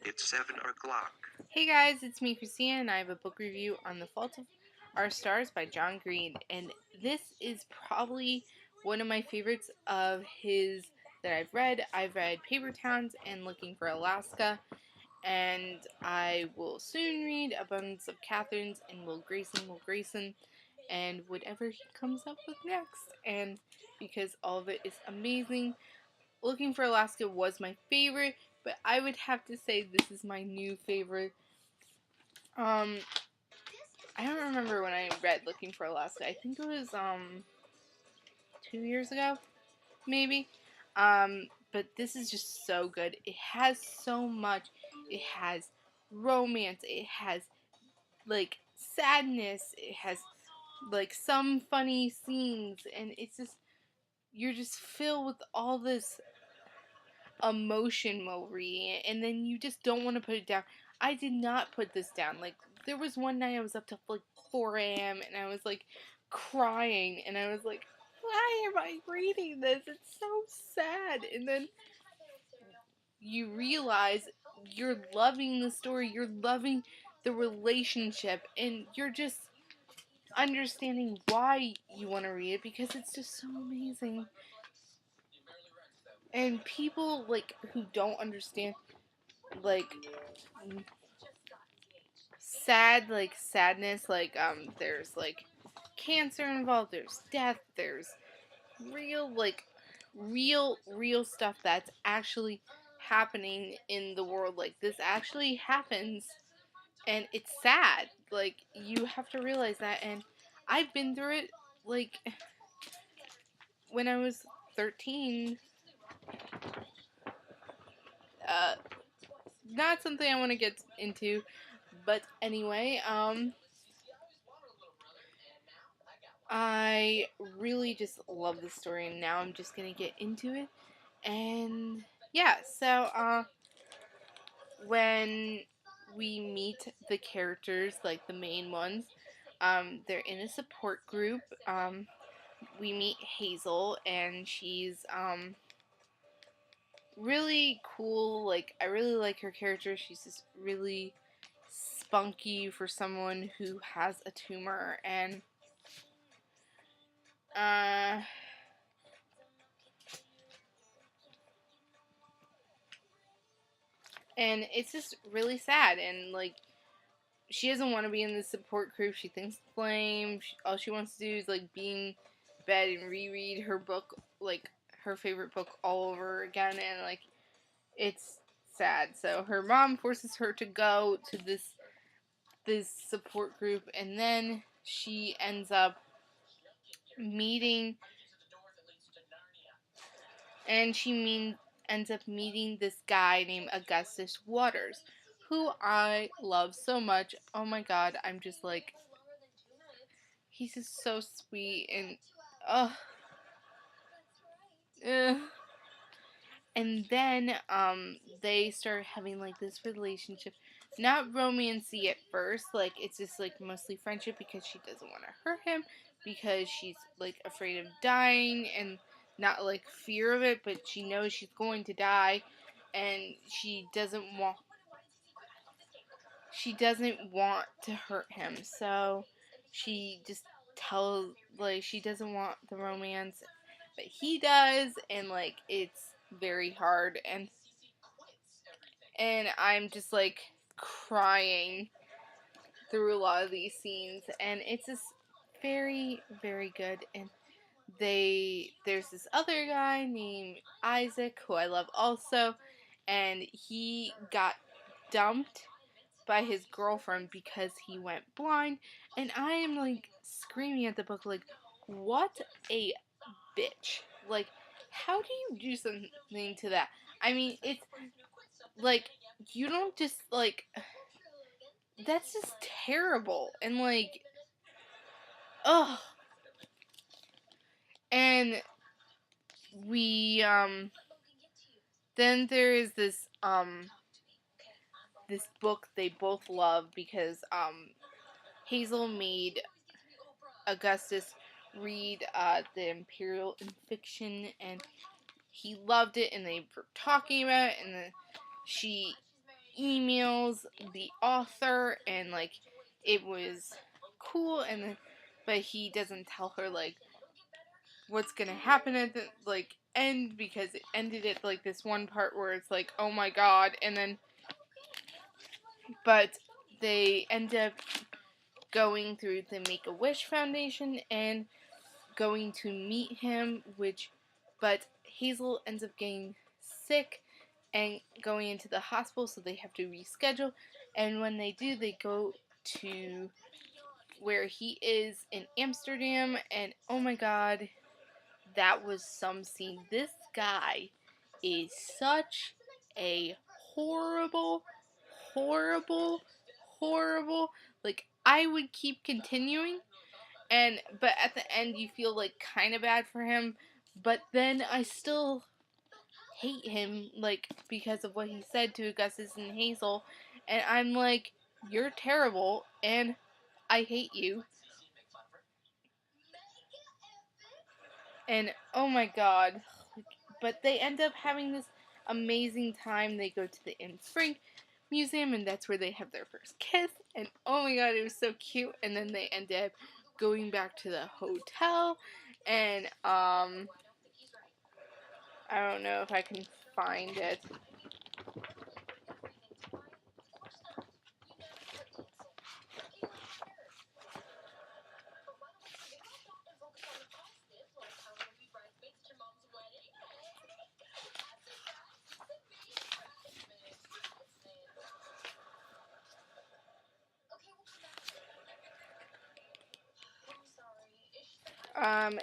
It's 7 o'clock. Hey guys, it's me, Christina, and I have a book review on The Fault of Our Stars by John Green. And this is probably one of my favorites of his that I've read. I've read Paper Towns and Looking for Alaska, and I will soon read Abundance of Catherines and Will Grayson, and whatever he comes up with next. And because all of it is amazing, Looking for Alaska was my favorite, but I would have to say this is my new favorite. I don't remember when I read Looking for Alaska. I think it was 2 years ago, maybe. But this is just so good. It has so much. It has romance. It has like sadness. It has like some funny scenes, and it's just you're just filled with all this emotion while reading it, and then you just don't want to put it down. I did not put this down. Like there was one night I was up till like 4 a.m. and I was like crying, and I was like, why am I reading this? It's so sad. And then you realize you're loving the story, you're loving the relationship, and you're just understanding why you want to read it because it's just so amazing. And people like who don't understand like sadness, like there's like cancer involved, there's death, there's real like real stuff that's actually happening in the world. Like this actually happens, and it's sad. Like you have to realize that, and I've been through it. Like when I was 13, uh not something I want to get into, but anyway, I really just love the story, and now I'm just gonna get into it. And yeah, so when we meet the characters, like the main ones, they're in a support group. We meet Hazel, and she's really cool. Like I really like her character. She's just really spunky for someone who has a tumor, uh and it's just really sad. And like she doesn't want to be in the support group. She thinks it's lame. All she wants to do is like be in bed and reread her book, like her favorite book, all over again. And like it's sad. So her mom forces her to go to this support group, and then she meeting ends up meeting this guy named Augustus Waters, who I love so much. Oh my god, I'm just like he's just so sweet. And uh, uh. And then they start having like this relationship, not romancy at first. Like it's just like mostly friendship because she doesn't want to hurt him, because she's like afraid of dying, and not like fear of it, but she knows she's going to die, and she doesn't want to hurt him. So she just tells, like, she doesn't want the romance, but he does. And like it's very hard. And I'm just like crying through a lot of these scenes, and it's just very good. And there's this other guy named Isaac who I love also, and he got dumped by his girlfriend because he went blind. And I am like screaming at the book, like, what a bitch. Like, how do you do something to that? I mean, it's like you don't just like that's just terrible. And like, ugh. And we then there is this book they both love because Hazel made Augustus read the Imperial Fiction, and he loved it, and they were talking about it. And then she emails the author, and like it was cool, and then, but he doesn't tell her like what's gonna happen at the like end, because it ended at like this one part where it's like, oh my god, and then but they end up going through the Make-A-Wish Foundation and going to meet him, but Hazel ends up getting sick and going into the hospital, so they have to reschedule. And when they do, they go to where he is in Amsterdam, and oh my god, that was some scene. This guy is such a horrible, horrible, horrible. Like, I would keep continuing, but at the end you feel like kind of bad for him, but then I still hate him, like, because of what he said to Augustus and Hazel, and I'm like, you're terrible, and I hate you. And oh my god. But they end up having this amazing time. They go to the Anne Frank Museum, and that's where they have their first kiss. And oh my god, it was so cute. And then they end up going back to the hotel, and I don't know if I can find it.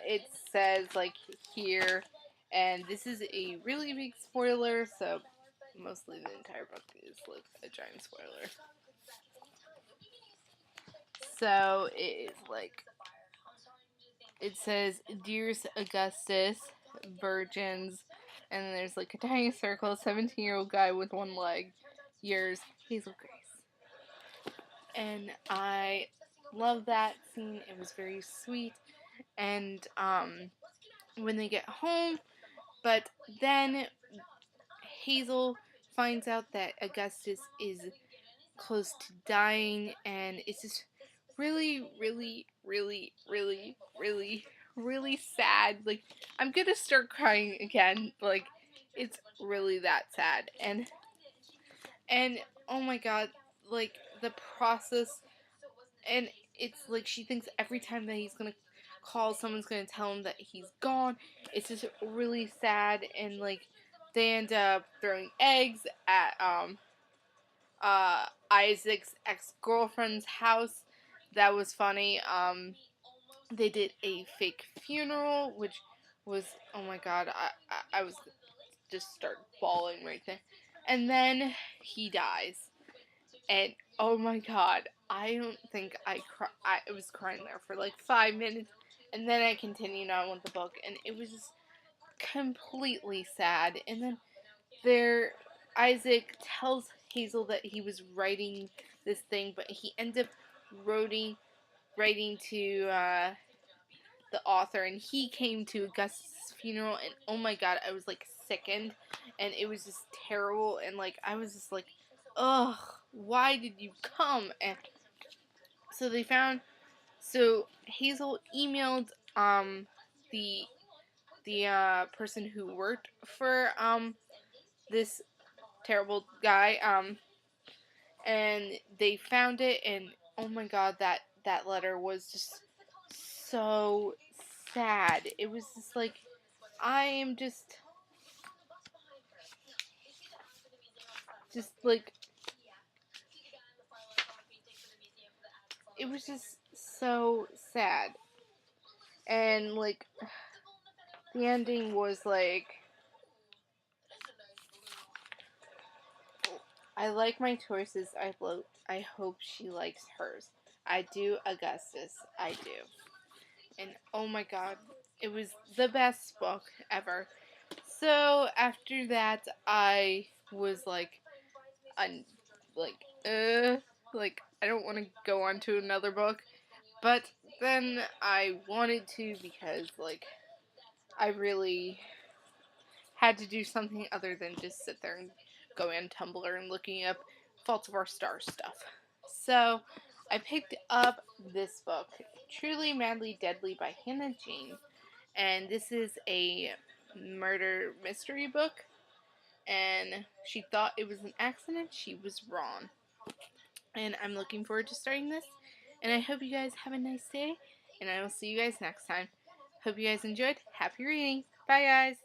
It says like here, and this is a really big spoiler, so mostly the entire book is like a giant spoiler. So it is like, it says, Dearest Augustus, virgins, and then there's like a tiny circle, 17-year-old guy with one leg, yours, Hazel Grace. And I love that scene. It was very sweet. And when they get home, but then Hazel finds out that Augustus is close to dying, and it's just really, really, really, really, really, really sad. Like, I'm gonna start crying again. Like, it's really that sad. And oh my god, like, the process, and it's like she thinks every time that he's gonna call, someone's gonna tell him that he's gone. It's just really sad, and like they end up throwing eggs at Isaac's ex-girlfriend's house. That was funny. They did a fake funeral, which was, oh my god, I was just start bawling right there. And then he dies, and oh my god, I don't think I was crying there for like 5 minutes, and then I continued on with the book, and it was just completely sad. And then Isaac tells Hazel that he was writing this thing, but he ended up writing to the author, and he came to Augustus' funeral, and oh my god, I was like sickened, and it was just terrible, and like I was just like, ugh, why did you come? And so so Hazel emailed the person who worked for this terrible guy, and they found it, and oh my god, that letter was just so sad. It was just like, I am just like, it was just so sad. And like the ending was like, I like my choices. I hope she likes hers. I do, Augustus. I do. And oh my god, it was the best book ever. So after that, I was like, like, like, I don't want to go on to another book. But then I wanted to, because like I really had to do something other than just sit there and go on Tumblr and looking up Fault of Our Stars stuff. So I picked up this book, Truly Madly Deadly by Hannah Jane. And this is a murder mystery book. And she thought it was an accident. She was wrong. And I'm looking forward to starting this. And I hope you guys have a nice day. And I will see you guys next time. Hope you guys enjoyed. Happy reading. Bye, guys.